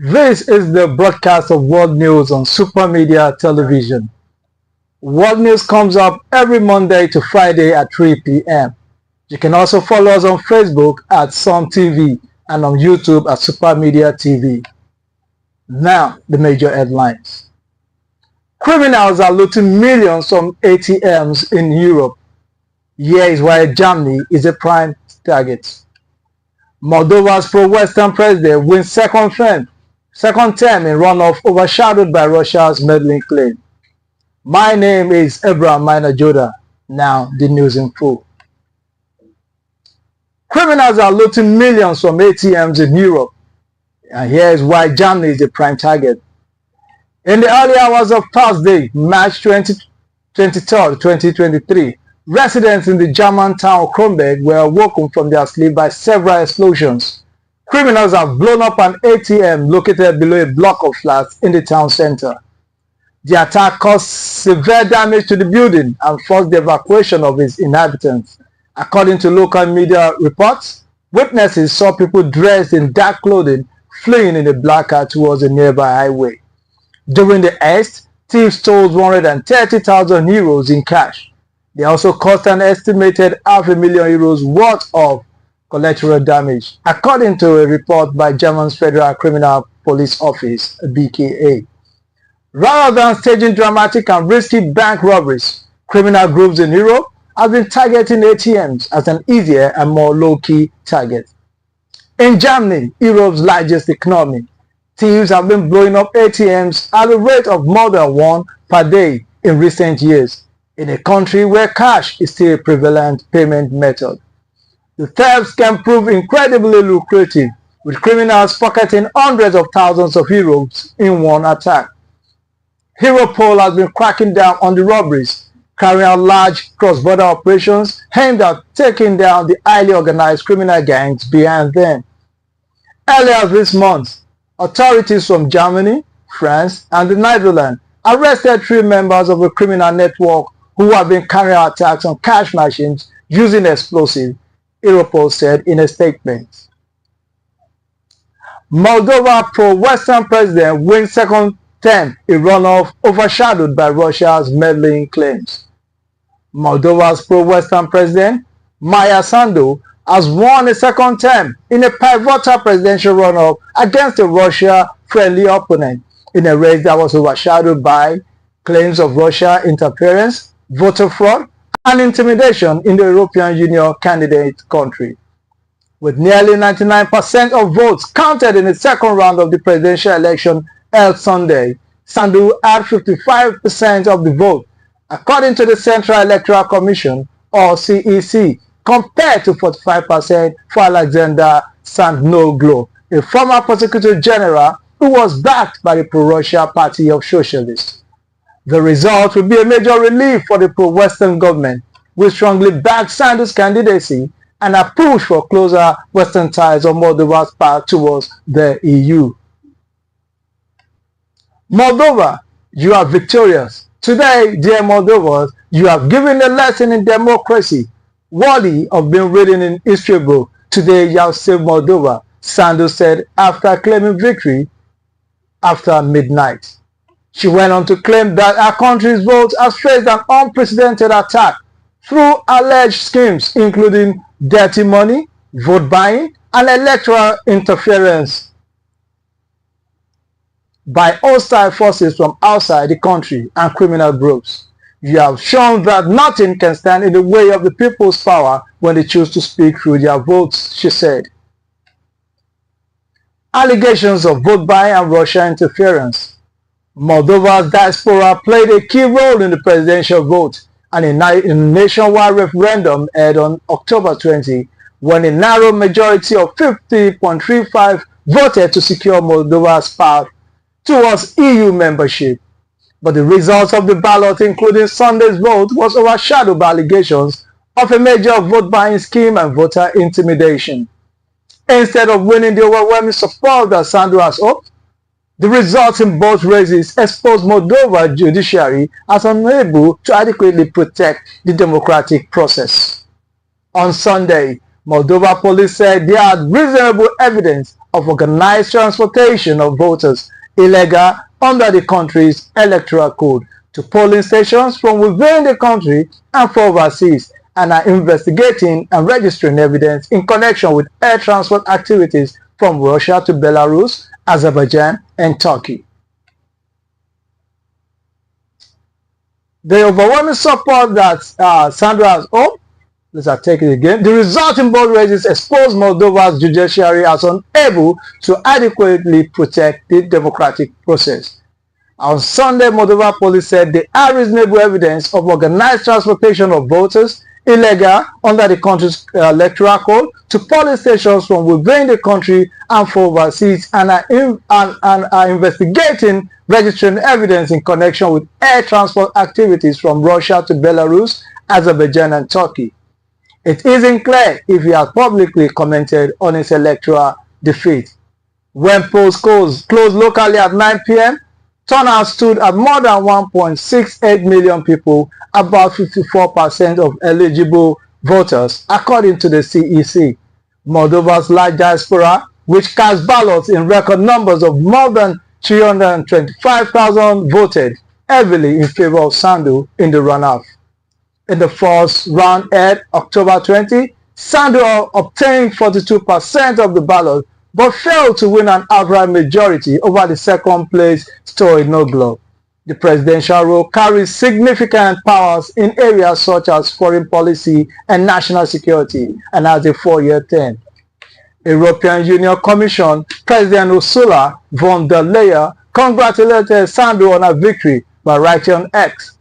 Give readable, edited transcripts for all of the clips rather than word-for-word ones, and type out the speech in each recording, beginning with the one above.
This is the broadcast of World News on Super Media Television. World News comes up every Monday to Friday at 3 p.m. You can also follow us on Facebook at Some TV and on YouTube at Super Media TV. Now, the major headlines. Criminals are looting millions from ATMs in Europe. Here is why Germany is a prime target. Moldova's pro-Western president wins second term in runoff overshadowed by Russia's meddling claim. My name is Abraham Minor Joda. Now the news in full. Criminals are looting millions from ATMs in Europe. And here is why Germany is a prime target. In the early hours of Thursday, March 23, 2023, residents in the German town Kronberg were awoken from their sleep by several explosions. Criminals have blown up an ATM located below a block of flats in the town center. The attack caused severe damage to the building and forced the evacuation of its inhabitants. According to local media reports, witnesses saw people dressed in dark clothing fleeing in a black car towards a nearby highway. During the heist, thieves stole 130,000 euros in cash. They also caused an estimated €500,000 worth of collateral damage, according to a report by Germany's Federal Criminal Police Office, BKA. Rather than staging dramatic and risky bank robberies, criminal groups in Europe have been targeting ATMs as an easier and more low-key target. In Germany, Europe's largest economy, thieves have been blowing up ATMs at a rate of more than one per day in recent years, in a country where cash is still a prevalent payment method. The thefts can prove incredibly lucrative, with criminals pocketing hundreds of thousands of euros in one attack. Europol has been cracking down on the robberies, carrying out large cross-border operations aimed at taking down the highly organized criminal gangs behind them. Earlier this month, authorities from Germany, France, and the Netherlands arrested 3 members of a criminal network who have been carrying out attacks on cash machines using explosives, Europol said in a statement. Moldova pro-Western president wins second term in runoff overshadowed by Russia's meddling claims. Moldova's pro-Western president, Maia Sandu, has won a second term in a pivotal presidential runoff against a Russia-friendly opponent in a race that was overshadowed by claims of Russia interference, voter fraud, and intimidation in the European Union candidate country. With nearly 99% of votes counted in the second round of the presidential election held Sunday, Sandu had 55% of the vote, according to the Central Electoral Commission, or CEC, compared to 45% for Alexander Sandnoglu, a former prosecutor general who was backed by the pro-Russia Party of Socialists. The result will be a major relief for the pro-Western government, which strongly backed Sandu's candidacy and a push for closer Western ties on Moldova's path towards the EU. Moldova, you are victorious. Today, dear Moldovans, you have given a lesson in democracy, worthy of being written in history book. Today, you have saved Moldova, Sandu said after claiming victory after midnight. She went on to claim that her country's vote has faced an unprecedented attack through alleged schemes including dirty money, vote buying, and electoral interference by hostile forces from outside the country and criminal groups. You have shown that nothing can stand in the way of the people's power when they choose to speak through their votes, she said. Allegations of vote buying and Russia interference. Moldova's diaspora played a key role in the presidential vote and in a nationwide referendum held on October 20, when a narrow majority of 50.35 voted to secure Moldova's path towards EU membership. But the results of the ballot, including Sunday's vote, was overshadowed by allegations of a major vote-buying scheme and voter intimidation. Instead of winning the overwhelming support that Sandu has hoped, the results in both races exposed Moldova's judiciary as unable to adequately protect the democratic process. On Sunday, Moldova police said they had reasonable evidence of organized transportation of voters illegal under the country's electoral code to polling stations from within the country and from overseas, and are investigating and registering evidence in connection with air transport activities from Russia to Belarus, Azerbaijan, and Turkey. The overwhelming support that Sandra has hoped, let's take it again. The resulting bold races exposed Moldova's judiciary as unable to adequately protect the democratic process. On Sunday, Moldova police said there are reasonable evidence of organized transportation of voters illegal under the country's electoral code to polling stations from within the country and from overseas, and are investigating registering evidence in connection with air transport activities from Russia to Belarus, Azerbaijan, and Turkey. It isn't clear if he has publicly commented on his electoral defeat. When polls closed locally at 9 p.m., turnout stood at more than 1.68 million people, about 54% of eligible voters, according to the CEC. Moldova's large diaspora, which cast ballots in record numbers of more than 325,000, voted heavily in favor of Sandu in the runoff. In the first round held October 20, Sandu obtained 42% of the ballot, but failed to win an outright majority over the second place Stoyanoglu. The presidential role carries significant powers in areas such as foreign policy and national security, and has a 4-year term. European Union Commission President Ursula von der Leyen congratulated Sandu on her victory by writing on X,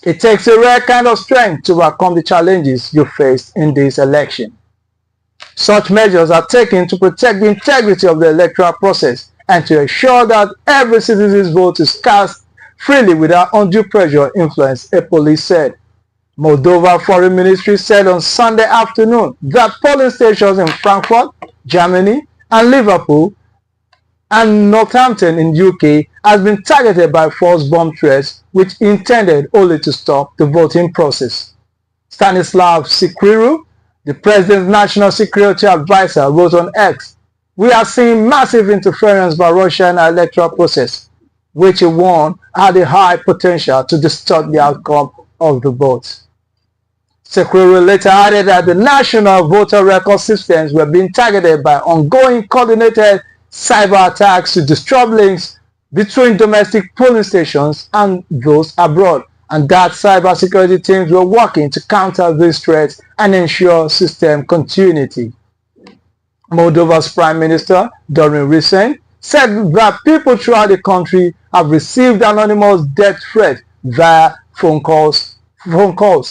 "It takes a rare kind of strength to overcome the challenges you faced in this election." Such measures are taken to protect the integrity of the electoral process and to ensure that every citizen's vote is cast freely without undue pressure or influence, a police said. Moldova Foreign Ministry said on Sunday afternoon that polling stations in Frankfurt, Germany, and Liverpool and Northampton in UK has been targeted by false bomb threats which intended only to stop the voting process. Stanislav Sikriru, the president's national security advisor, wrote on X, "We are seeing massive interference by Russia in our electoral process, which he warned had a high potential to distort the outcome of the vote." Sekreru later added that the national voter record systems were being targeted by ongoing coordinated cyber attacks to disrupt links between domestic polling stations and those abroad, and that cybersecurity teams were working to counter these threats and ensure system continuity. Moldova's Prime Minister, Dorin Risen, said that people throughout the country have received anonymous death threats via phone calls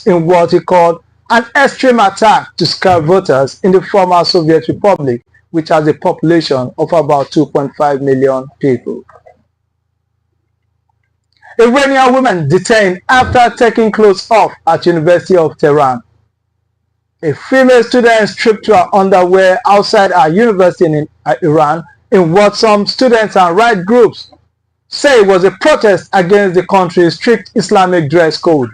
in what he called an extreme attack to scare voters in the former Soviet Republic, which has a population of about 2.5 million people. Iranian women detained after taking clothes off at University of Tehran. A female student stripped to her underwear outside her university in Iran in what some students and right groups say was a protest against the country's strict Islamic dress code.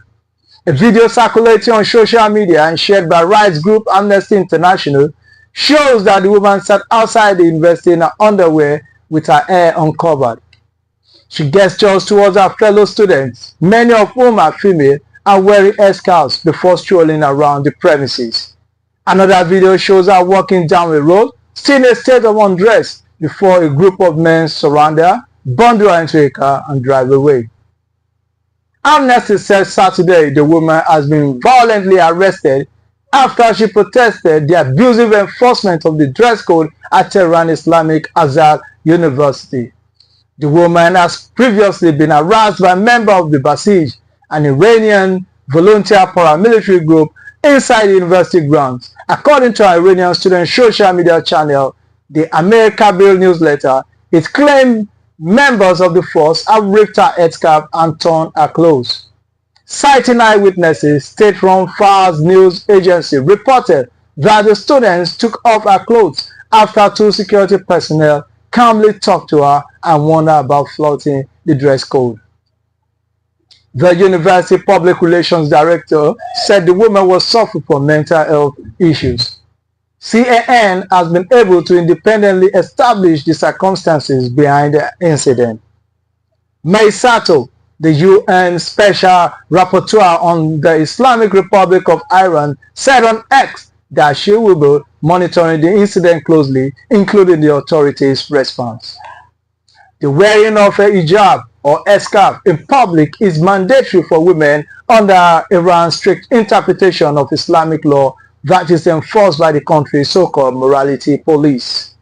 A video circulating on social media and shared by rights group Amnesty International shows that the woman sat outside the university in her underwear with her hair uncovered. She gestures towards her fellow students, many of whom are female, and wearing headscarves before strolling around the premises. Another video shows her walking down a road, still in a state of undress, before a group of men surround her, bundle her into a car, and drive away. Amnesty said Saturday the woman has been violently arrested after she protested the abusive enforcement of the dress code at Tehran Islamic Azad University. The woman has previously been harassed by a member of the Basij, an Iranian volunteer paramilitary group inside the university grounds. According to an Iranian student social media channel, the America Bill newsletter, it claimed members of the force have ripped her headscarf and torn her clothes. Citing eyewitnesses, state-run Fars news agency reported that the students took off her clothes after two security personnel calmly talked to her and warned her about flouting the dress code. The university public relations director said the woman was suffering from mental health issues. CAN has been able to independently establish the circumstances behind the incident. Mai Sato, the UN Special Rapporteur on the Islamic Republic of Iran, said on X that she will be monitoring the incident closely, including the authorities' response. The wearing of a hijab or headscarf in public is mandatory for women under Iran's strict interpretation of Islamic law that is enforced by the country's so-called morality police.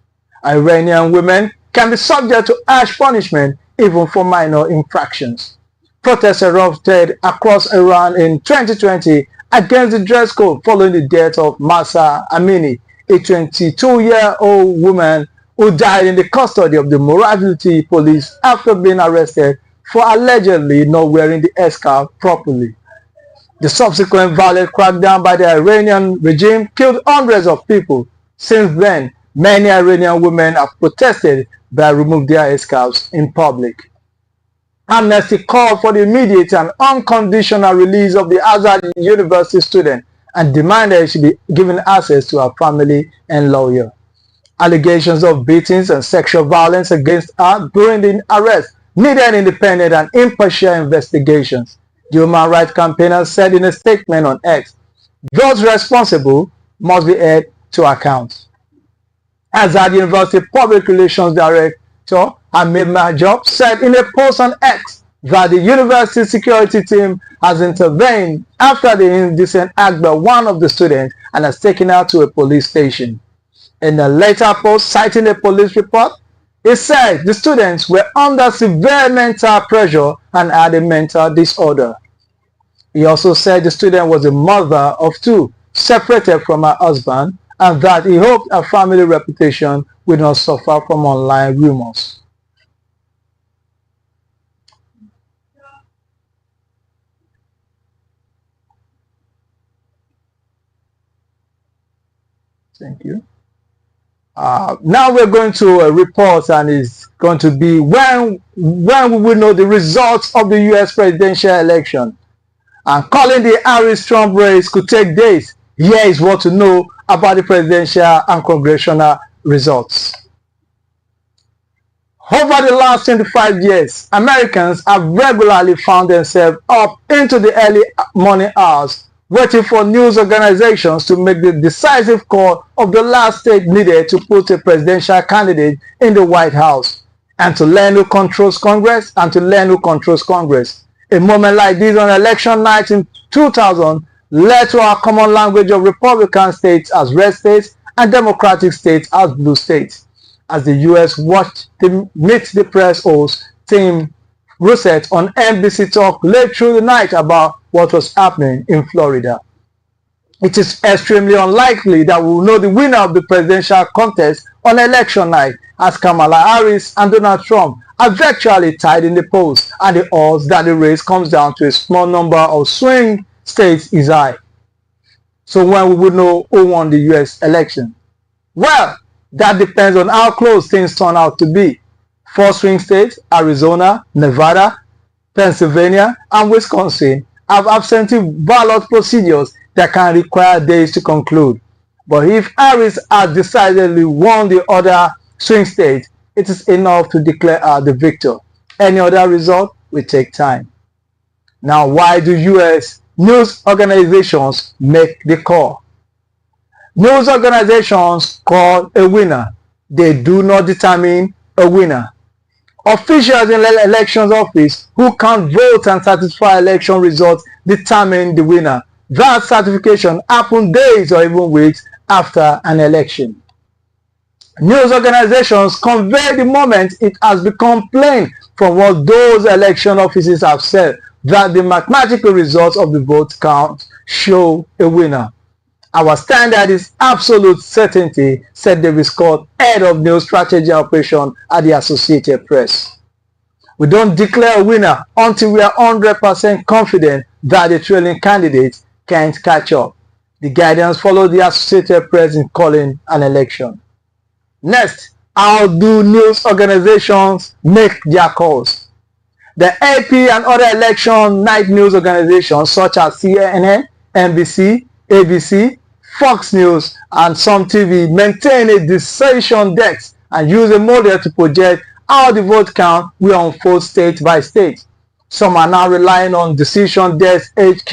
Iranian women can be subject to harsh punishment even for minor infractions. Protests erupted across Iran in 2020 against the dress code following the death of Mahsa Amini, a 22-year-old woman who died in the custody of the morality police after being arrested for allegedly not wearing the headscarf properly. The subsequent violent crackdown by the Iranian regime killed hundreds of people. Since then, many Iranian women have protested by removing their headscarves in public. Amnesty called for the immediate and unconditional release of the Azad University student and demanded she be given access to her family and lawyer. Allegations of beatings and sexual violence against her during the arrest needed independent and impartial investigations. The human rights campaigner said in a statement on X, those responsible must be held to account. Azad University Public Relations Director Hamid Mahjoub said in a post on X that the university security team has intervened after the indecent act by one of the students and has taken her to a police station. In a later post citing a police report, it said the students were under severe mental pressure and had a mental disorder. He also said the student was a mother of two, separated from her husband, and that he hoped her family reputation would not suffer from online rumors. Thank you. Now we're going to a report, and it's going to be when we will know the results of the U.S. presidential election. And calling the Harris-Trump race could take days. Here is what to know about the presidential and congressional results. Over the last 25 years, Americans have regularly found themselves up into the early morning hours waiting for news organizations to make the decisive call of the last state needed to put a presidential candidate in the White House, and to learn who controls Congress and to learn who controls Congress. A moment like this on election night in 2000 led to our common language of Republican states as red states and Democratic states as blue states. As the U.S. watched the Meet the Press host Tim Russert on NBC Talk late through the night about what was happening in Florida. It is extremely unlikely that we will know the winner of the presidential contest on election night, as Kamala Harris and Donald Trump are virtually tied in the polls, and the odds that the race comes down to a small number of swing states is high. So when we would know who won the US election? Well, that depends on how close things turn out to be. 4 swing states, Arizona, Nevada, Pennsylvania, and Wisconsin, have absentee ballot procedures that can require days to conclude. But if Harris has decidedly won the other swing states, it is enough to declare her the victor. Any other result will take time. Now, why do U.S. news organizations make the call? News organizations call a winner. They do not determine a winner. Officials in the elections office who count votes and certify election results determine the winner. That certification happens days or even weeks after an election. News organizations convey the moment it has become plain from what those election offices have said that the mathematical results of the vote count show a winner. Our standard is absolute certainty, said David Scott, head of news strategy operation at the Associated Press. We don't declare a winner until we are 100% confident that the trailing candidate can't catch up. The guidance follows the Associated Press in calling an election. Next, how do news organizations make their calls? The AP and other election night news organizations such as CNN, NBC, ABC, Fox News and some TV maintain a decision desk and use a model to project how the vote count will unfold state by state. Some are now relying on Decision Desk HQ,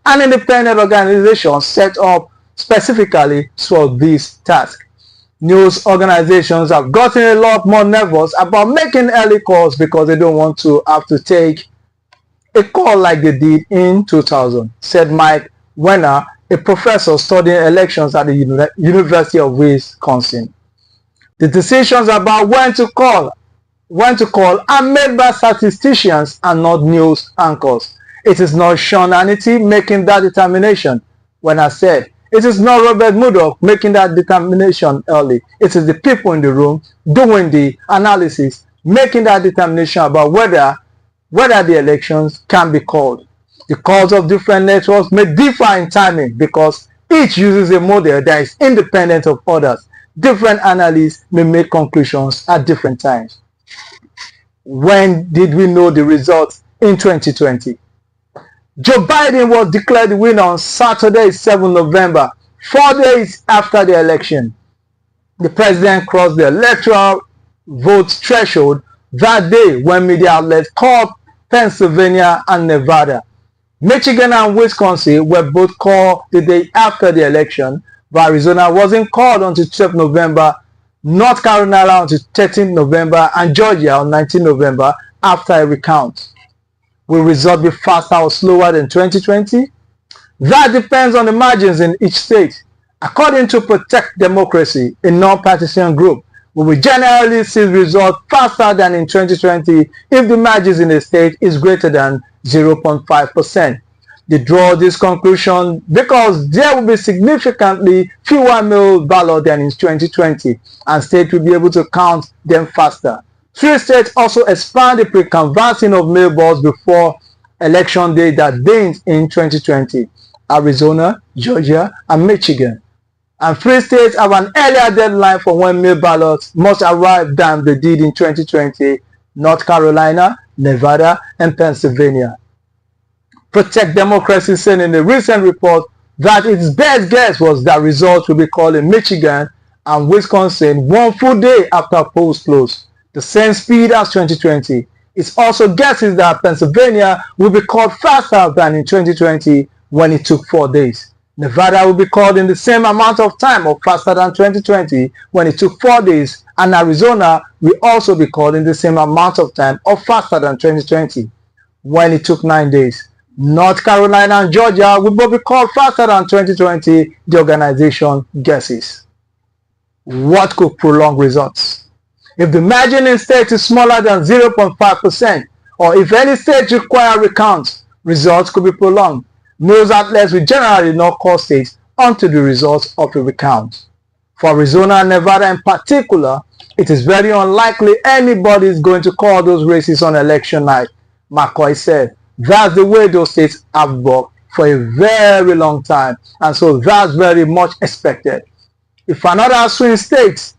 an independent organization set up specifically for this task. News organizations have gotten a lot more nervous about making early calls because they don't want to have to take a call like they did in 2000, said Mike Werner, a professor studying elections at the University of Wisconsin. The decisions about when to call are made by statisticians and not news anchors. It is not Sean Hannity making that determination. When I said, it is not Robert Murdoch making that determination early. It is the people in the room doing the analysis, making that determination about whether the elections can be called. The calls of different networks may differ in timing because each uses a model that is independent of others. Different analysts may make conclusions at different times. When did we know the results in 2020? Joe Biden was declared the winner on Saturday, 7 November, 4 days after the election. The president crossed the electoral vote threshold that day when media outlets called Pennsylvania and Nevada. Michigan and Wisconsin were both called the day after the election, but Arizona wasn't called until 12 November, North Carolina until 13 November, and Georgia on 19 November after a recount. Will results be faster or slower than 2020? That depends on the margins in each state. According to Protect Democracy, a non-partisan group, we will generally see results faster than in 2020 if the margins in a state is greater than 0.5%. They draw this conclusion because there will be significantly fewer mail ballots than in 2020, and states will be able to count them faster. 3 states also expand the pre-canvassing of mail ballots before election day that didn't in 2020: Arizona, Georgia, and Michigan. And 3 states have an earlier deadline for when mail ballots must arrive than they did in 2020: North Carolina, Nevada, and Pennsylvania. Protect Democracy said in a recent report that its best guess was that results will be called in Michigan and Wisconsin 1 full day after polls close, the same speed as 2020. It also guesses that Pennsylvania will be called faster than in 2020 when it took 4 days. Nevada will be called in the same amount of time or faster than 2020 when it took 4 days, and Arizona will also be called in the same amount of time or faster than 2020 when it took 9 days. North Carolina and Georgia will both be called faster than 2020, the organization guesses. What could prolong results? If the margin in states is smaller than 0.5%, or if any states require recounts, results could be prolonged. News outlets will generally not call states until the results of a recount. For Arizona and Nevada in particular, it is very unlikely anybody is going to call those races on election night, McCoy said. That's the way those states have worked for a very long time, and so that's very much expected. If another swing state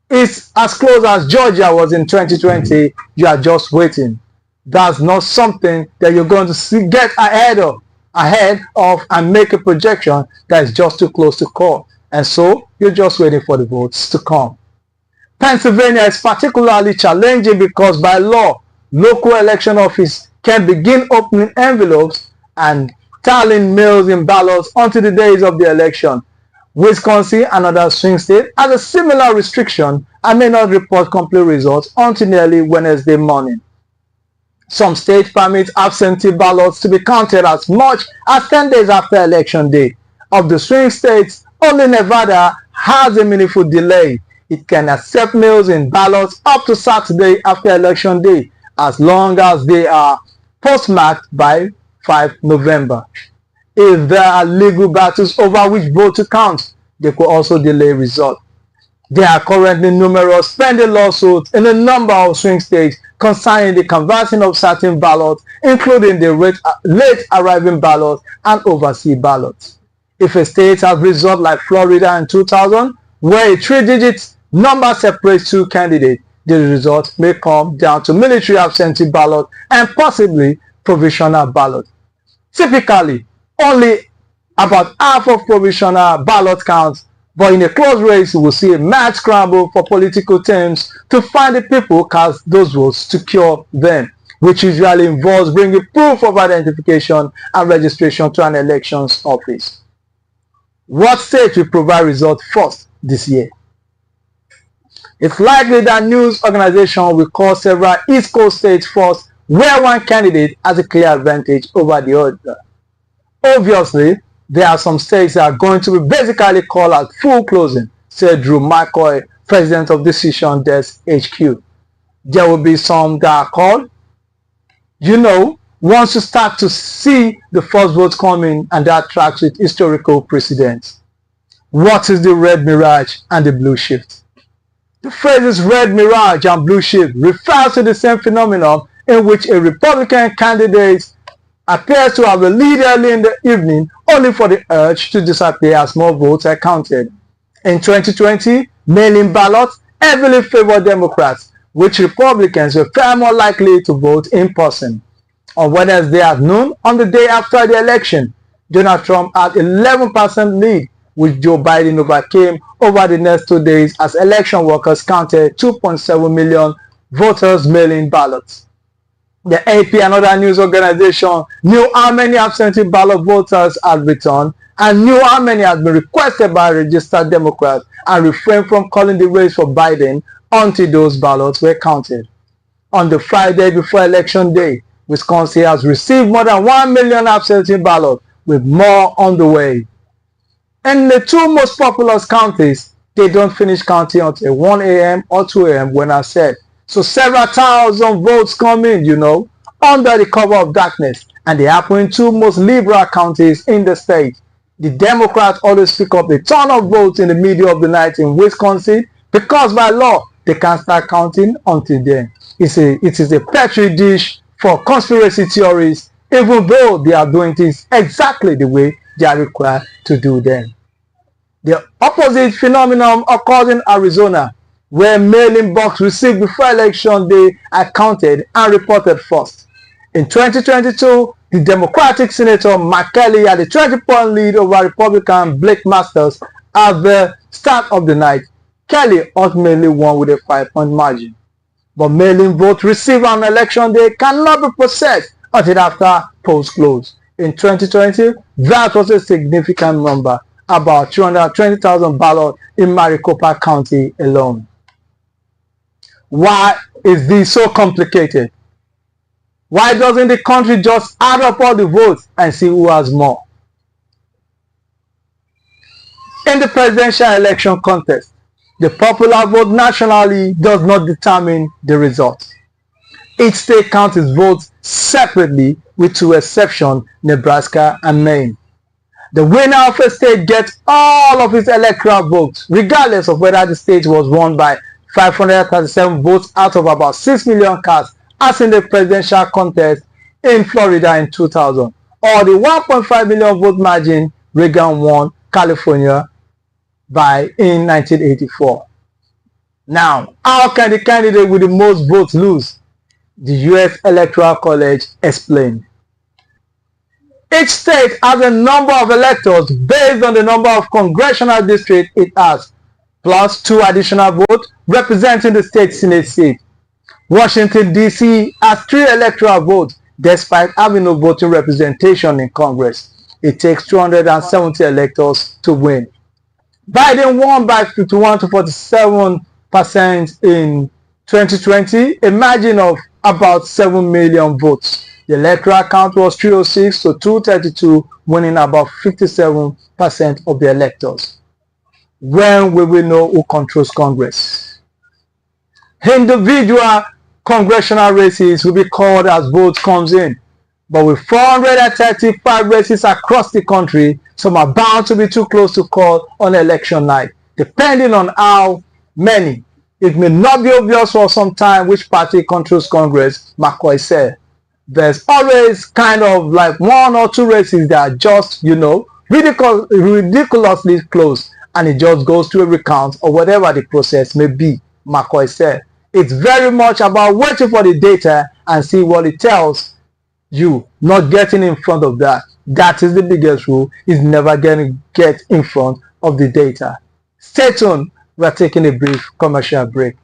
is as close as Georgia was in 2020, you are just waiting. That's not something that you're going to get ahead of and make a projection that is just too close to call, and so you're just waiting for the votes to come. Pennsylvania is particularly challenging because by law, local election office can begin opening envelopes and tallying mails-in ballots until the days of the election. Wisconsin, another swing state, has a similar restriction and may not report complete results until nearly Wednesday morning. Some states permit absentee ballots to be counted as much as 10 days after election day. Of the swing states, only Nevada has a meaningful delay. It can accept mails-in ballots up to Saturday after election day, as long as they are postmarked by 5 November. If there are legal battles over which vote to count, they could also delay results. There are currently numerous pending lawsuits in a number of swing states concerning the canvassing of certain ballots, including the late arriving ballots and overseas ballots. If a state has results like Florida in 2000, where a 3-digit number separates 2 candidates, the results may come down to military absentee ballot and possibly provisional ballot. Typically, only about half of provisional ballot counts, but in a close race, you will see a mad scramble for political teams to find the people who cast those votes to cure them, which usually involves bringing proof of identification and registration to an elections office. What state will provide results first this year? It's likely that news organizations will call several East Coast states first, where one candidate has a clear advantage over the other. Obviously, there are some states that are going to be basically called at full closing, said Drew McCoy, president of Decision Desk HQ. There will be some that are called, once you start to see the first votes coming, and that tracks with historical precedents. What is the red mirage and the blue shift? The phrases red mirage and blue shift refers to the same phenomenon in which a Republican candidate appears to have a lead early in the evening only for the urge to disappear as more votes are counted. In 2020, mail-in ballots heavily favored Democrats, which Republicans were far more likely to vote in person. On Wednesday at noon, on the day after the election, Donald Trump had 11% lead, which Joe Biden overcame over the next 2 days as election workers counted 2.7 million voters' mail-in ballots. The AP and other news organizations knew how many absentee ballot voters had returned and knew how many had been requested by registered Democrats and refrained from calling the race for Biden until those ballots were counted. On the Friday before Election Day, Wisconsin has received more than 1 million absentee ballots, with more on the way. In the two most populous counties, they don't finish counting until 1 a.m. or 2 a.m. when I said. So several thousand votes come in, under the cover of darkness, and they happen in two most liberal counties in the state. The Democrats always pick up a ton of votes in the middle of the night in Wisconsin because by law, they can't start counting until then. It is a petri dish for conspiracy theories, even though they are doing things exactly the way they are required to do them. The opposite phenomenon occurs in Arizona, where mail-in boxes received before election day are counted and reported first. In 2022, the Democratic Senator Mark Kelly had a 20-point lead over Republican Blake Masters at the start of the night. Kelly ultimately won with a 5-point margin. But mail-in votes received on election day cannot be processed until after polls close. In 2020, that was a significant number, about 220,000 ballots in Maricopa County alone. Why is this so complicated? Why doesn't the country just add up all the votes and see who has more? In the presidential election contest, the popular vote nationally does not determine the results. Each state counts its votes separately, with two exceptions, Nebraska and Maine. The winner of a state gets all of its electoral votes, regardless of whether the state was won by 537 votes out of about 6 million cast, as in the presidential contest in Florida in 2000, or the 1.5 million vote margin Reagan won California by in 1984. Now, how can the candidate with the most votes lose? The U.S. Electoral College explained. Each state has a number of electors based on the number of congressional districts it has, plus 2 additional votes representing the state Senate seat. Washington, D.C. has 3 electoral votes despite having no voting representation in Congress. It takes 270 electors to win. Biden won by 51 to 47% in 2020, a margin of about 7 million votes. The electoral count was 306 to 232, winning about 57% of the electors. When will we know who controls Congress? Individual congressional races will be called as votes comes in. But with 435 races across the country, some are bound to be too close to call on election night. Depending on how many, it may not be obvious for some time which party controls Congress, McCoy said. There's always kind of like 1 or 2 races that are just, ridiculously close, and it just goes to a recount or whatever the process may be, McCoy said. It's very much about waiting for the data and see what it tells you, not getting in front of that. That is the biggest rule, is never going to get in front of the data. Stay tuned. We are taking a brief commercial break.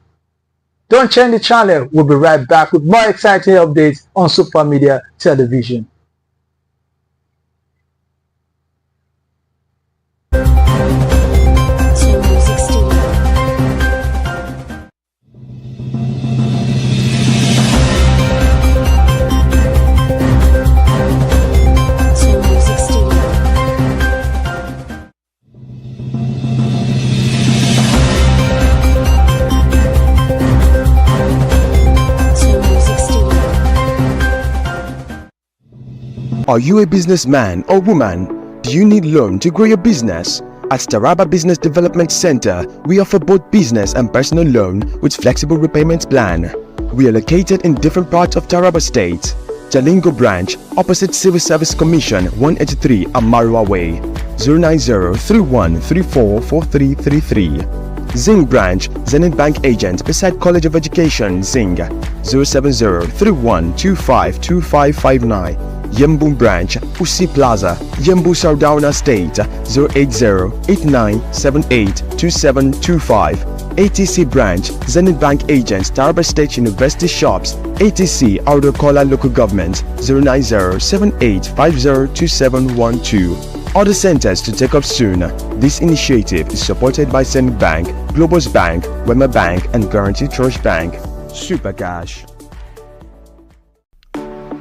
Don't change the channel. We'll be right back with more exciting updates on Super Media Television. Are you a businessman or woman? Do you need loan to grow your business? At TARABA Business Development Center, we offer both business and personal loan with flexible repayment plan. We are located in different parts of Taraba State. Jalingo branch, opposite Civil Service Commission, 183 Amarua Way, 090-3134-4333. Zing branch, Zenith Bank agent beside College of Education, Zing, 070-3125-2559. Yembu branch, Usi Plaza, Yembu Sardauna State, 080-8978-2725. ATC branch, Zenith Bank agents, Taraba State University shops, ATC Outer Kola Local Government, 090-7850-2712. Other centers to take up soon. This initiative is supported by Zenith Bank, Globus Bank, Wema Bank, and Guarantee Trust Bank. Super Cash.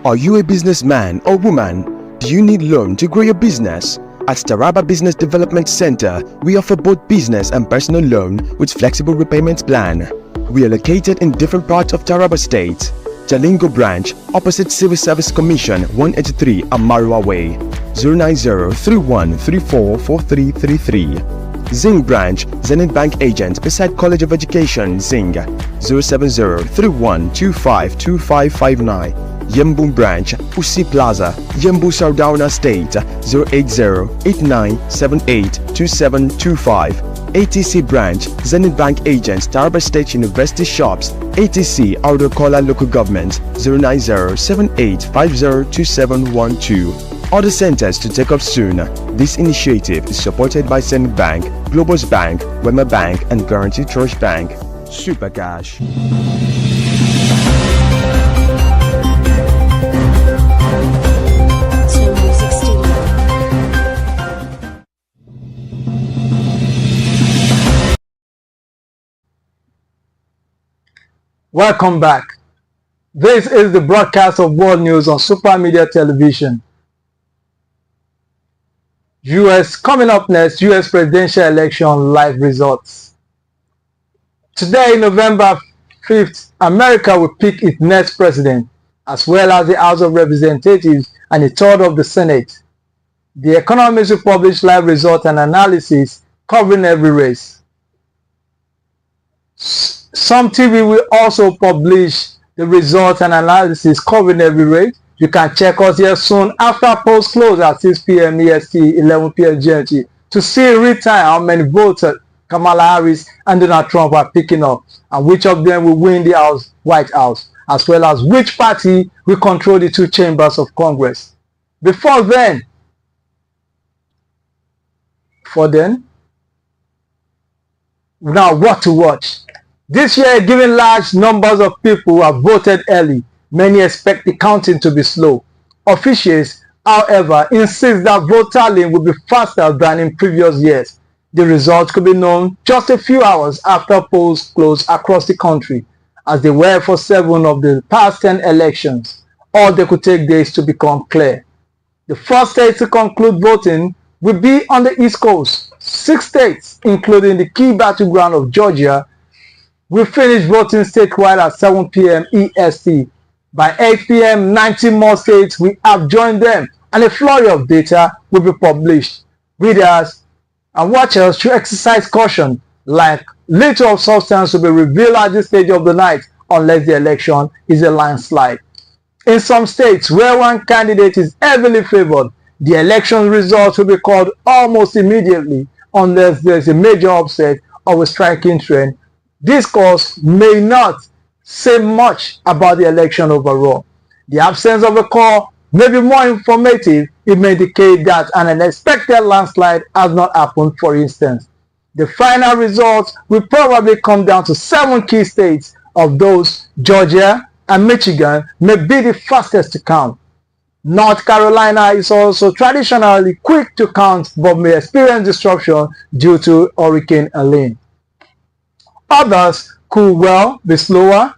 Are you a businessman or woman? Do you need loan to grow your business? At TARABA Business Development Center, we offer both business and personal loan with flexible repayment plan. We are located in different parts of Taraba State. Jalingo branch, opposite Civil Service Commission, 183 Amarua Way, 090-3134-4333. Zing branch, Zenith Bank agent beside College of Education, Zing, 070-3125-2559. Yembu branch, Usi Plaza, Yembu Sardauna State, 080-8978-2725. ATC branch, Zenith Bank agents, Taraba State University shops, ATC Outer Kola Local Government, 090-7850-2712. Other centers to take up soon. This initiative is supported by Zenith Bank, Globus Bank, Wema Bank, and Guarantee Trust Bank. Super Cash. Welcome back. This is the broadcast of world news on Super Media Television. US coming up next, US presidential election live results. Today, November 5th, America will pick its next president, as well as the House of Representatives and a third of the Senate. The Economist will publish live results and analysis covering every race. Some TV will also publish the results and analysis covering every race. You can check us here soon after polls close at 6 p.m. EST, 11 p.m. GMT to see in real time how many votes Kamala Harris and Donald Trump are picking up and which of them will win the White House, as well as which party will control the two chambers of Congress. Before then, now what to watch? This year, given large numbers of people who have voted early, many expect the counting to be slow. Officials, however, insist that vote tallying will be faster than in previous years. The results could be known just a few hours after polls close across the country, as they were for 7 of the past 10 elections, or they could take days to become clear. The first state to conclude voting will be on the East Coast. 6 states, including the key battleground of Georgia, will finish voting statewide at 7 p.m. EST. By 8 p.m., 90 more states will have joined them, and a flurry of data will be published. Readers and watchers should exercise caution, like little of substance will be revealed at this stage of the night unless the election is a landslide. In some states where one candidate is heavily favored, the election results will be called almost immediately unless there is a major upset or a striking trend. This course may not say much about the election overall. The absence of a call may be more informative it may indicate that an unexpected landslide has not happened. For instance, the final results will probably come down to 7 key states. Of those, Georgia and Michigan may be the fastest to count. North Carolina is also traditionally quick to count but may experience disruption due to Hurricane Helene. Others could well be slower.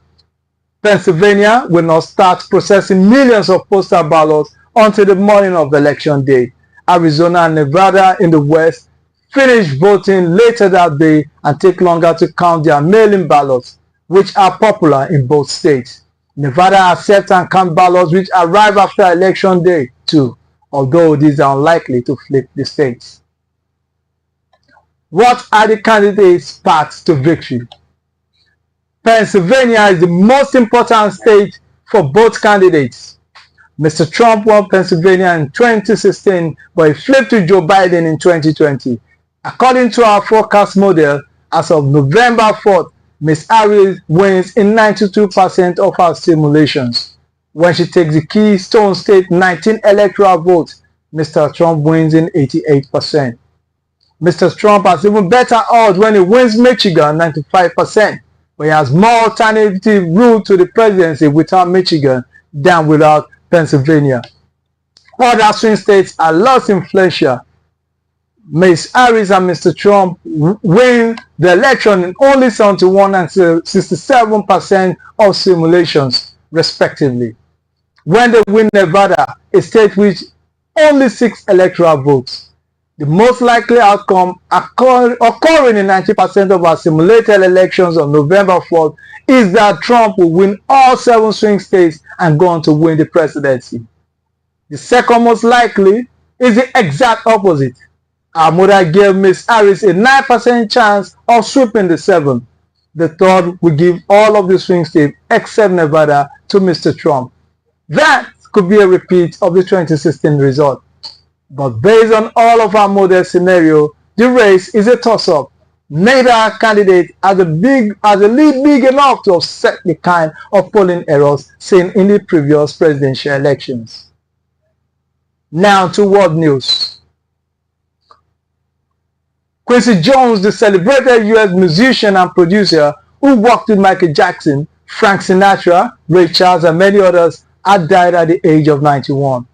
Pennsylvania will not start processing millions of postal ballots until the morning of election day. Arizona and Nevada in the West finish voting later that day and take longer to count their mail-in ballots, which are popular in both states. Nevada accepts and counts ballots which arrive after election day too, although these are unlikely to flip the states. What are the candidates' paths to victory? Pennsylvania is the most important state for both candidates. Mr. Trump won Pennsylvania in 2016, but he flipped to Joe Biden in 2020. According to our forecast model, as of November 4th, Ms. Harris wins in 92% of her simulations. When she takes the Keystone State 19 electoral votes, Mr. Trump wins in 88%. Mr. Trump has even better odds when he wins Michigan, 95%, but he has more alternative route to the presidency without Michigan than without Pennsylvania. Other swing states are less influential. Ms. Harris and Mr. Trump win the election in only 71 and 67% of simulations, respectively. When they win Nevada, a state with only 6 electoral votes, the most likely outcome occurring in 90% of our simulated elections on November 4th is that Trump will win all 7 swing states and go on to win the presidency. The second most likely is the exact opposite. Our model gave Ms. Harris a 9% chance of sweeping the 7. The third will give all of the swing states except Nevada to Mr. Trump. That could be a repeat of the 2016 result. But based on all of our model scenario, the race is a toss-up. Neither candidate has a lead big enough to offset the kind of polling errors seen in the previous presidential elections. Now to world news. Quincy Jones, the celebrated U.S. musician and producer who worked with Michael Jackson, Frank Sinatra, Ray Charles, and many others, had died at the age of 91.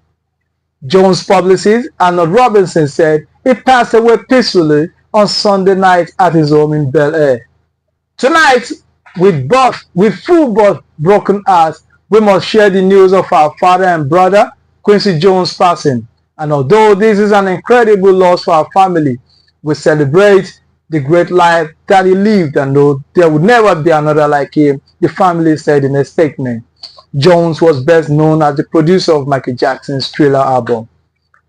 Jones' publicist, Arnold Robinson, said he passed away peacefully on Sunday night at his home in Bel Air. Tonight, with full but broken hearts, we must share the news of our father and brother, Quincy Jones' passing. And although this is an incredible loss for our family, we celebrate the great life that he lived and know there would never be another like him, the family said in a statement. Jones was best known as the producer of Michael Jackson's Thriller album.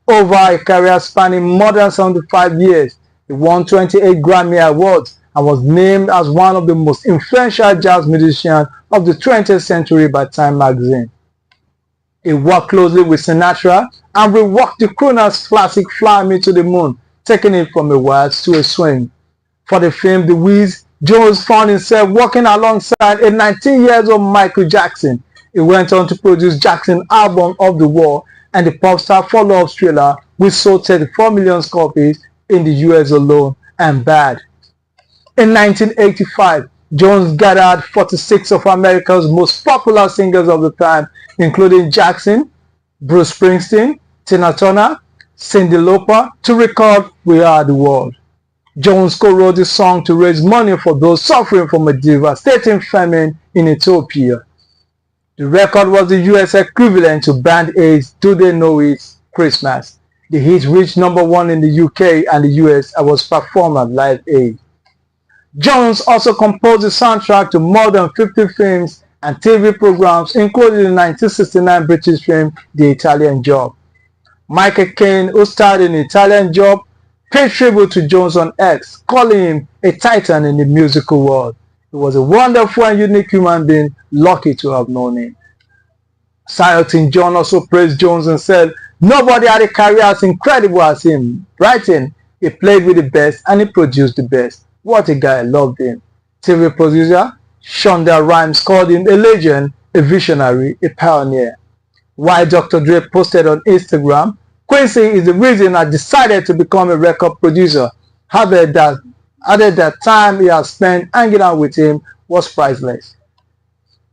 Over a career spanning more than 75 years, he won 28 Grammy Awards and was named as one of the most influential jazz musicians of the 20th century by Time magazine. He worked closely with Sinatra and reworked the crooner's classic Fly Me to the Moon, taking it from a waltz to a swing. For the film The Wiz, Jones found himself working alongside a 19-year-old Michael Jackson. He went on to produce Jackson's album Of the War and the pop star follow-up Thriller, which sold 34 million copies in the US alone, and Bad. In 1985, Jones gathered 46 of America's most popular singers of the time, including Jackson, Bruce Springsteen, Tina Turner, Cyndi Lauper, to record We Are the World. Jones co-wrote the song to raise money for those suffering from a devastating famine in Ethiopia. The record was the US equivalent to Band Aid's Do They Know It's Christmas. The hit reached #1 in the UK and the US and was performed at Live Aid. Jones also composed the soundtrack to more than 50 films and TV programs, including the 1969 British film The Italian Job. Michael Caine, who starred in The Italian Job, paid tribute to Jones on X, calling him a titan in the musical world. He was a wonderful and unique human being, lucky to have known him. Elton John also praised Jones and said, "Nobody had a career as incredible as him. Writing, he played with the best and he produced the best. What a guy, I loved him." TV producer Shonda Rhimes called him a legend, a visionary, a pioneer. While Dr. Dre posted on Instagram, Quincy is the reason I decided to become a record producer. Added that time he had spent hanging out with him was priceless.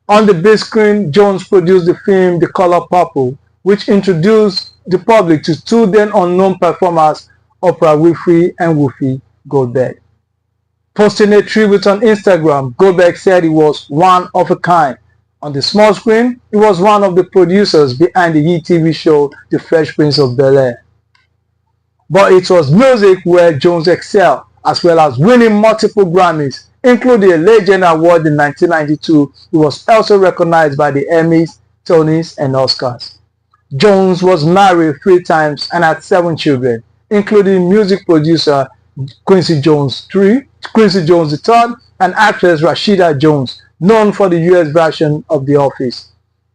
On the big screen, Jones produced the film The Color Purple, which introduced the public to two then unknown performers, Oprah Winfrey and Whoopi Goldberg. Posting a tribute on Instagram, Goldberg said he was one of a kind. On the small screen, he was one of the producers behind the hit TV show The Fresh Prince of Bel-Air. But it was music where Jones excelled, as well as winning multiple Grammys, including a Legend Award in 1992. He was also recognized by the Emmys, Tonys, and Oscars. Jones was married 3 times and had 7 children, including music producer Quincy Jones III, and actress Rashida Jones, known for the US version of The Office.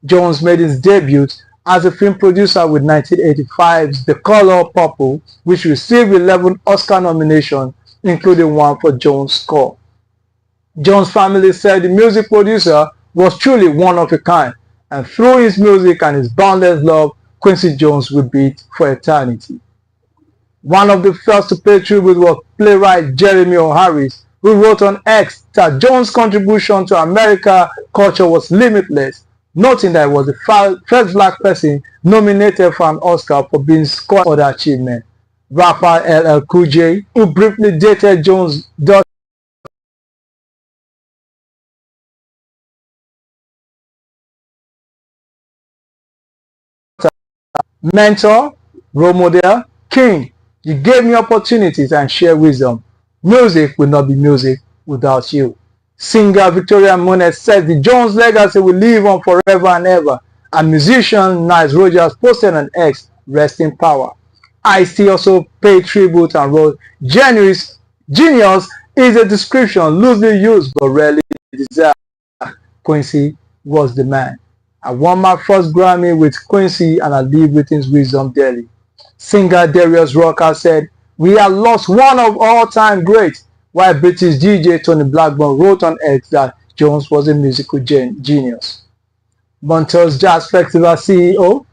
Jones made his debut as a film producer with 1985's The Color Purple, which received 11 Oscar nominations, including one for Jones' score. Jones' family said the music producer was truly one of a kind, and through his music and his boundless love, Quincy Jones will beat for eternity. One of the first to pay tribute was playwright Jeremy O. Harris, who wrote on X that Jones' contribution to American culture was limitless, noting that he was the first black person nominated for an Oscar for being scored for other achievement. Rapper LL Cool J, who briefly dated Jones' daughter, mentor, role model, king, you gave me opportunities and shared wisdom. Music will not be music without you. Singer Victoria Monet says the Jones legacy will live on forever and ever. And musician Niles Rogers posted on X, rest in power. Ice-T also paid tribute and wrote, Genius is a description loosely used but rarely desired. Quincy was the man. I won my first Grammy with Quincy and I live with his wisdom daily. Singer Darius Rucker said, we have lost one of all-time greats, while British DJ Tony Blackburn wrote on X that Jones was a musical genius. Montreux Jazz Festival CEO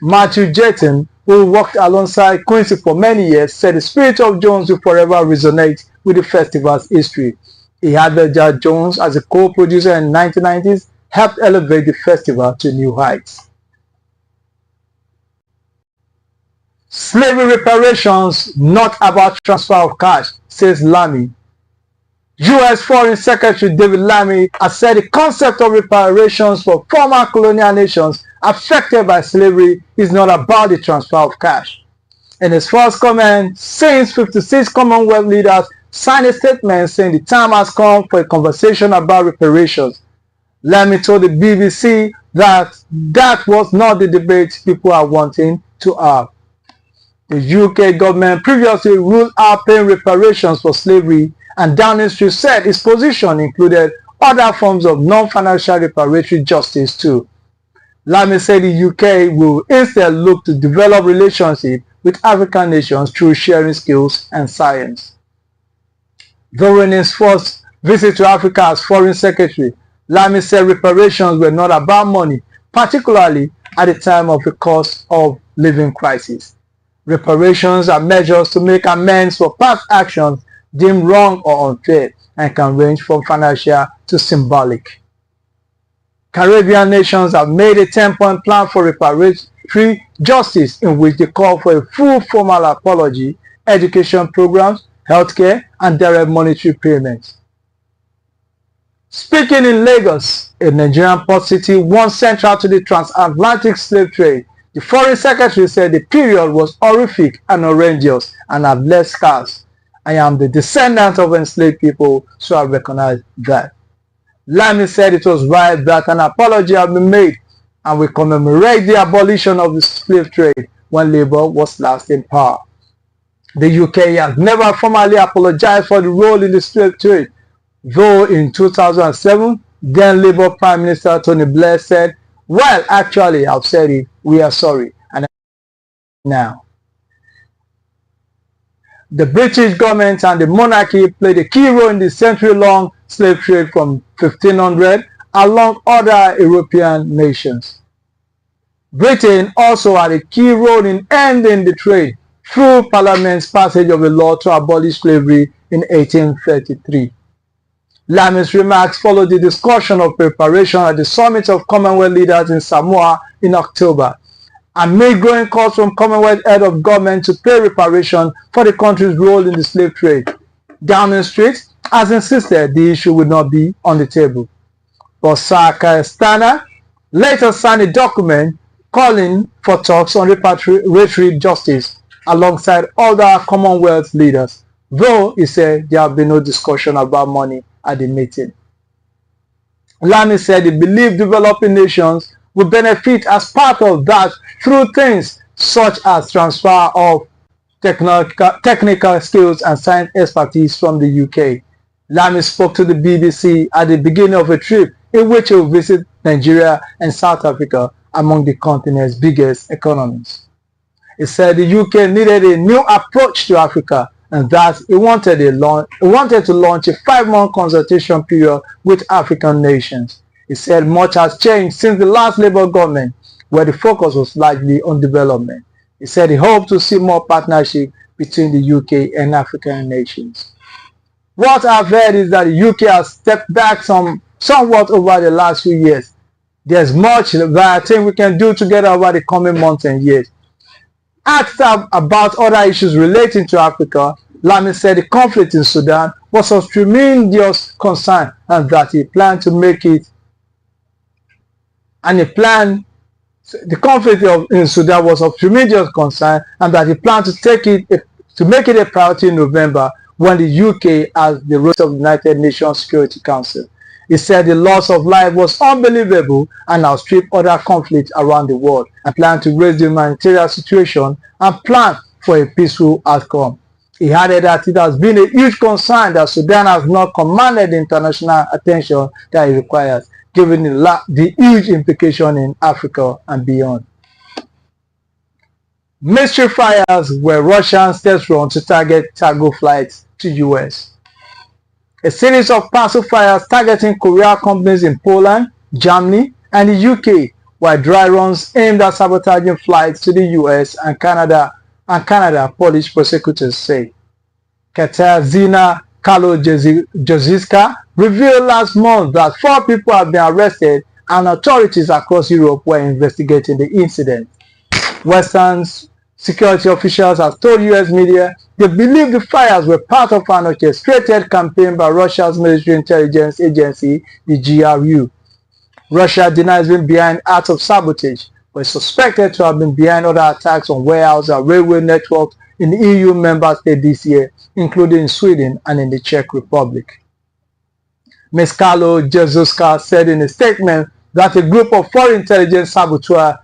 Matthew Jetton, who worked alongside Quincy for many years, said the spirit of Jones will forever resonate with the festival's history. He added that Jones, as a co-producer in the 1990s, helped elevate the festival to new heights. Slavery reparations, not about transfer of cash, says Lamy. U.S. Foreign Secretary David Lamy has said the concept of reparations for former colonial nations affected by slavery is not about the transfer of cash. In his first comment, since 56 Commonwealth leaders signed a statement saying the time has come for a conversation about reparations, Lamy told the BBC that that was not the debate people are wanting to have. The UK government previously ruled out paying reparations for slavery, and Downing Street said its position included other forms of non-financial reparatory justice too. Lamy said the UK will instead look to develop relationships with African nations through sharing skills and science. During his first visit to Africa as Foreign Secretary, Lamy said reparations were not about money, particularly at the time of the cost of living crisis. Reparations are measures to make amends for past actions deemed wrong or unfair and can range from financial to symbolic. Caribbean nations have made a 10-point plan for reparatory justice in which they call for a full formal apology, education programs, healthcare, and direct monetary payments. Speaking in Lagos, a Nigerian port city once central to the transatlantic slave trade, the Foreign Secretary said the period was horrific and horrendous and had left scars. I am the descendant of enslaved people, so I recognize that. Lamy said it was right that an apology had been made, and we commemorate the abolition of the slave trade when Labour was last in power. The UK has never formally apologized for the role in the slave trade, though in 2007, then Labour Prime Minister Tony Blair said, well, actually, I've said it, we are sorry, and now. The British government and the monarchy played a key role in the century-long slave trade from 1500 along other European nations. Britain also had a key role in ending the trade through Parliament's passage of a law to abolish slavery in 1833. Lami's remarks followed the discussion of preparation at the Summit of Commonwealth Leaders in Samoa in October, amid growing calls from Commonwealth head of government to pay reparation for the country's role in the slave trade. Downing Street has insisted the issue would not be on the table. But Sir Keir Starmer later signed a document calling for talks on repatriatory justice alongside other Commonwealth leaders, though he said there have been no discussion about money at the meeting. Lamy said he believed developing nations will benefit as part of that through things such as transfer of technical skills and science expertise from the UK. Lamy spoke to the BBC at the beginning of a trip in which he will visit Nigeria and South Africa, among the continent's biggest economies. He said the UK needed a new approach to Africa and that he wanted to launch a 5-month consultation period with African nations. He said much has changed since the last Labour government, where the focus was largely on development. He said he hoped to see more partnership between the UK and African nations. What I've heard is that the UK has stepped back somewhat over the last few years. There's much that I think we can do together over the coming months and years. Asked about other issues relating to Africa, Lamy said the conflict in Sudan was of tremendous concern and that he planned to make it the conflict in Sudan was of tremendous concern and that he planned to make it a priority in November when the UK has the role of the United Nations Security Council. He said the loss of life was unbelievable and outstripped other conflicts around the world and planned to raise the humanitarian situation and plan for a peaceful outcome. He added that it has been a huge concern that Sudan has not commanded the international attention that it requires, given the huge implication in Africa and beyond. Mystery fires were Russian test run to target cargo flights to US. A series of parcel fires targeting courier companies in Poland, Germany, and the UK, while dry runs aimed at sabotaging flights to the US and Canada, Polish prosecutors say. Katarzyna Kalodziejska revealed last month that 4 people have been arrested and authorities across Europe were investigating the incident. Western security officials have told US media they believe the fires were part of an orchestrated campaign by Russia's military intelligence agency, the GRU. Russia denies being behind acts of sabotage, but is suspected to have been behind other attacks on warehouse and railway networks in the EU member states this year, including in Sweden and in the Czech Republic. Ms. Kalodziejska said in a statement that a group of foreign intelligence saboteurs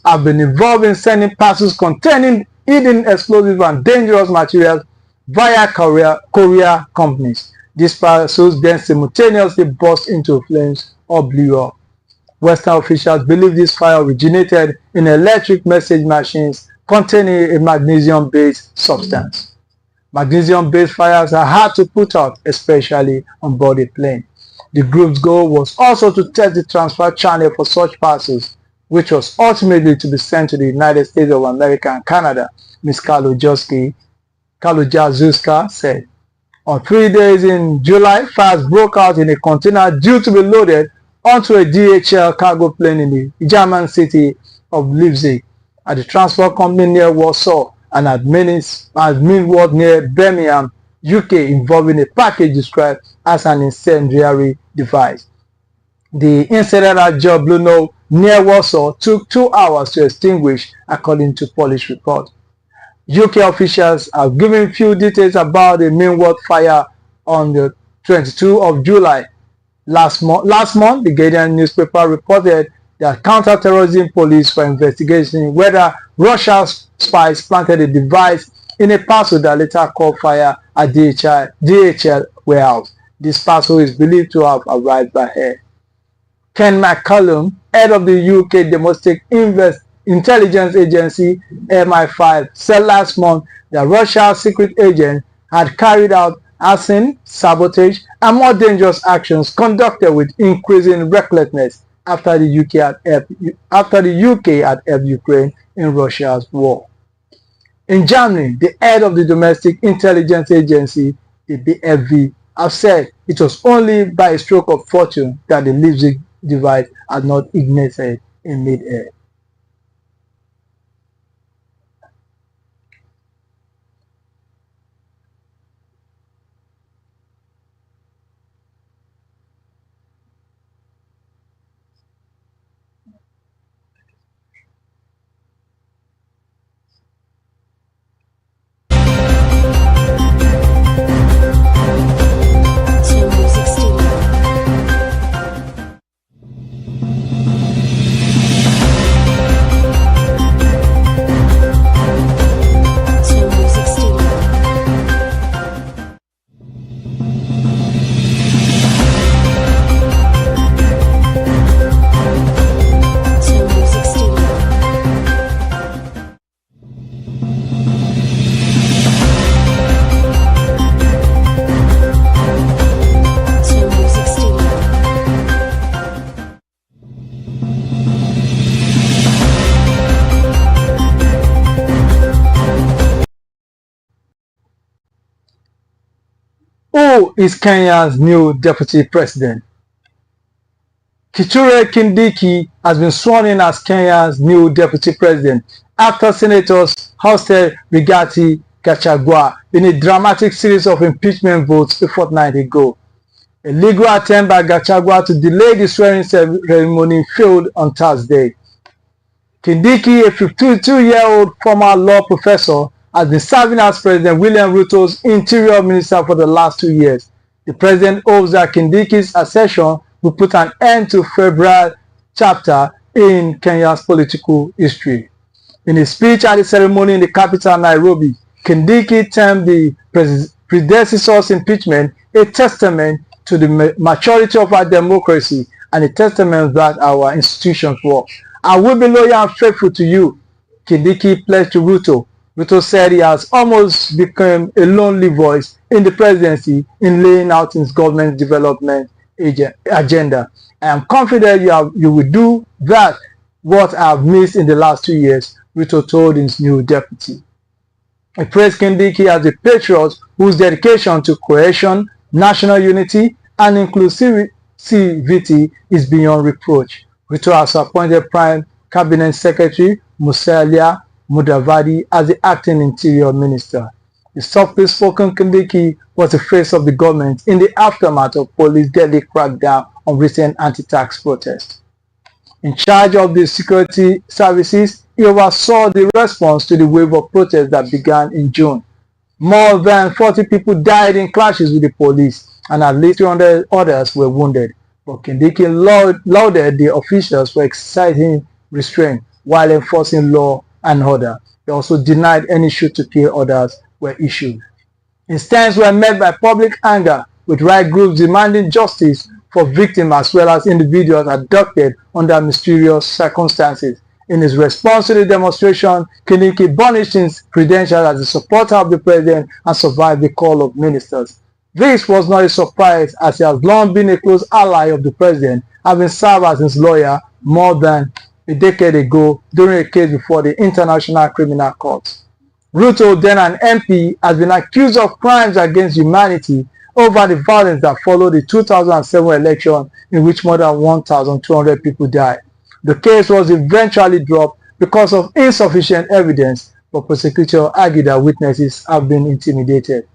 have been involved in sending parcels containing hidden explosive and dangerous materials via courier companies. These parcels then simultaneously burst into flames or blew up. Western officials believe this fire originated in electric message machines containing a magnesium-based substance. Magnesium-based fires are hard to put out, especially on board a plane. The group's goal was also to test the transfer channel for such parcels, which was ultimately to be sent to the United States of America and Canada, Ms. Kalodziejska said. On 3 days in July, fires broke out in a container due to be loaded onto a DHL cargo plane in the German city of Leipzig, at the transport company near Warsaw, and at Minworth near Birmingham, UK, involving a package described as an incendiary device. The incident at Jablonów near Warsaw took 2 hours to extinguish, according to Polish report. UK officials have given few details about the Minworth fire on the 22nd of July. Last month, the Guardian newspaper reported that counter-terrorism police were investigating whether Russia's spies planted a device in a parcel that later caught fire at DHL warehouse. This parcel is believed to have arrived by air. Ken McCallum, head of the UK domestic intelligence agency MI5, said last month that Russia's secret agent had carried out arson, sabotage, and more dangerous actions conducted with increasing recklessness after the UK had helped Ukraine in Russia's war. In Germany, the head of the domestic intelligence agency, the BFV, have said it was only by a stroke of fortune that the Leipzig device had not ignited in mid-air. Who is Kenya's new deputy president? Kithure Kindiki has been sworn in as Kenya's new deputy president after senators ousted Rigathi Gachagua in a dramatic series of impeachment votes a fortnight ago. A legal attempt by Gachagua to delay the swearing ceremony failed on Thursday. Kindiki, a 52-year-old former law professor, has been serving as President William Ruto's interior minister for the last 2 years. The president hopes that Kindiki's accession will put an end to febrile chapter in Kenya's political history. In a speech at the ceremony in the capital, Nairobi, Kindiki termed the predecessor's impeachment a testament to the maturity of our democracy and a testament that our institutions work. I will be loyal and faithful to you, Kindiki pledged to Ruto. Ruto said he has almost become a lonely voice in the presidency in laying out his government's development agenda. I am confident you will do that what I have missed in the last 2 years, Ruto told his new deputy. He praised Kindiki as a patriot whose dedication to cohesion, national unity, and inclusivity is beyond reproach. Ruto has appointed Prime Cabinet Secretary Musalia Mudavadi as the acting interior minister. The softly spoken Kindiki was the face of the government in the aftermath of police deadly crackdown on recent anti-tax protests. In charge of the security services, he oversaw the response to the wave of protests that began in June. More than 40 people died in clashes with the police, and at least 300 others were wounded. But Kindiki lauded the officials for exercising restraint while enforcing law and order. He also denied any shoot-to-kill orders were issued. His stands were met by public anger, with right groups demanding justice for victims as well as individuals abducted under mysterious circumstances. In his response to the demonstration, Kindiki burnished his credentials as a supporter of the president and survived the call of ministers. This was not a surprise, as he has long been a close ally of the president, having served as his lawyer more than a decade ago during a case before the International Criminal Court. Ruto, then an MP, has been accused of crimes against humanity over the violence that followed the 2007 election in which more than 1,200 people died. The case was eventually dropped because of insufficient evidence, but prosecutors argued that witnesses have been intimidated.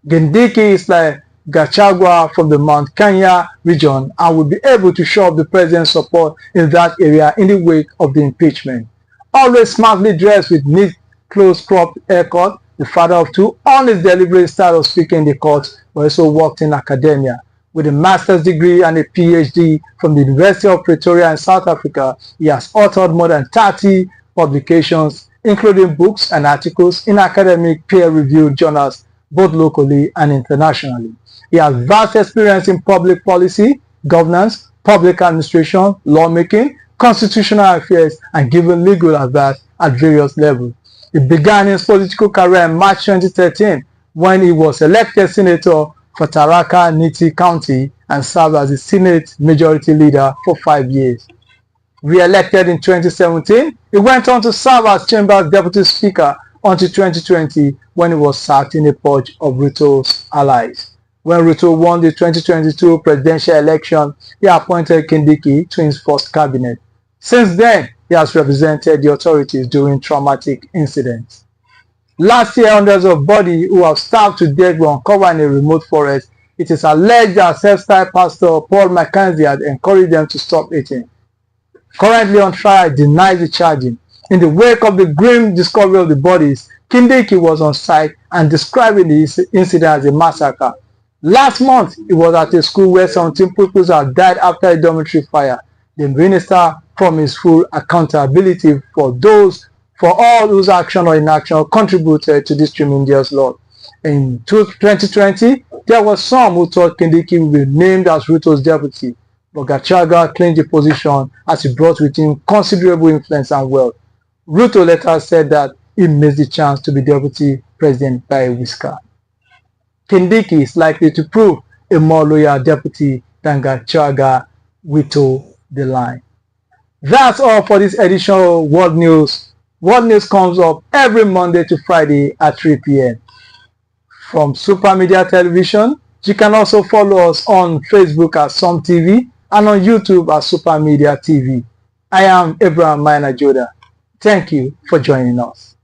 Kindiki is like Gachagua from the Mount Kenya region and will be able to show up the president's support in that area in the wake of the impeachment. Always smartly dressed with neat, close-cropped haircut, the father of two, on his deliberate style of speaking in the court, but also worked in academia. With a master's degree and a PhD from the University of Pretoria in South Africa, he has authored more than 30 publications, including books and articles in academic peer-reviewed journals, both locally and internationally. He has vast experience in public policy, governance, public administration, lawmaking, constitutional affairs, and giving legal advice at various levels. He began his political career in March 2013 when he was elected senator for Tharaka Nithi County and served as the Senate Majority Leader for 5 years. Re-elected in 2017, he went on to serve as Chamber's Deputy Speaker until 2020 when he was sacked in a purge of Ruto's allies. When Ruto won the 2022 presidential election, he appointed Kindiki to his first cabinet. Since then, he has represented the authorities during traumatic incidents. Last year, hundreds of bodies who have starved to death were uncovered in a remote forest. It is alleged that self-styled pastor Paul Mackenzie had encouraged them to stop eating. Currently on trial, denies the charging. In the wake of the grim discovery of the bodies, Kindiki was on site and describing the incident as a massacre. Last month, he was at a school where 17 pupils had died after a dormitory fire. The minister promised full accountability for all whose action or inaction contributed to this tremendous loss. In 2020, there were some who thought Kindiki would be named as Ruto's deputy, but Gachagua claimed the position as he brought with him considerable influence and wealth. Ruto later said that he missed the chance to be deputy president by a whisker. Kindiki is likely to prove a more loyal deputy than Gachagua will toe the line. That's all for this edition of World News. World News comes up every Monday to Friday at 3 p.m. From Super Media Television. You can also follow us on Facebook at Some TV and on YouTube at Super Media TV. I am Abraham Maina Joda. Thank you for joining us.